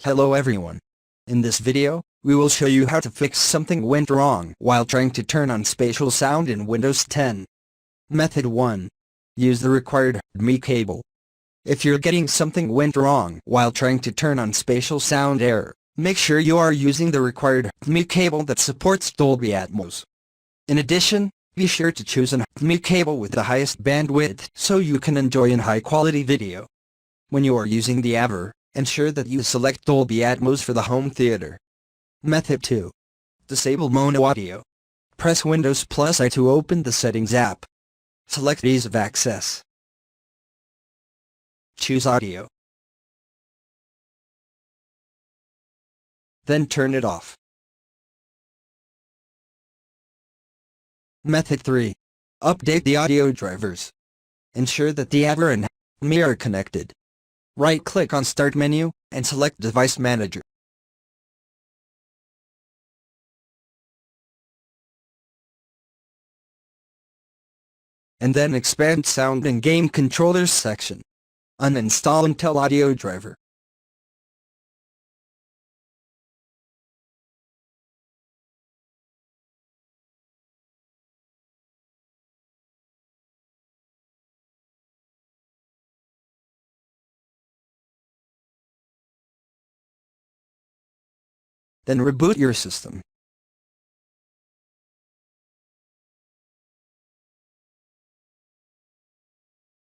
Hello everyone. In this video, we will show you how to fix something went wrong while trying to turn on Spatial Sound in Windows 10. Method 1. Use the required HDMI cable. If you're getting something went wrong while trying to turn on Spatial Sound error, make sure you are using the required HDMI cable that supports Dolby Atmos. In addition, be sure to choose an HDMI cable with the highest bandwidth so you can enjoy a high-quality video. When you are using the AVR, ensure that you select Dolby Atmos for the home theater. Method 2. Disable mono audio. Press Windows plus I to open the Settings app. Select Ease of Access. Choose Audio. Then turn it off. Method 3. Update the audio drivers. Ensure that the AVR and HDMI are connected. Right-click on Start menu, and select Device Manager. And then expand Sound and Game Controllers section. Uninstall Intel Audio Driver. Then reboot your system.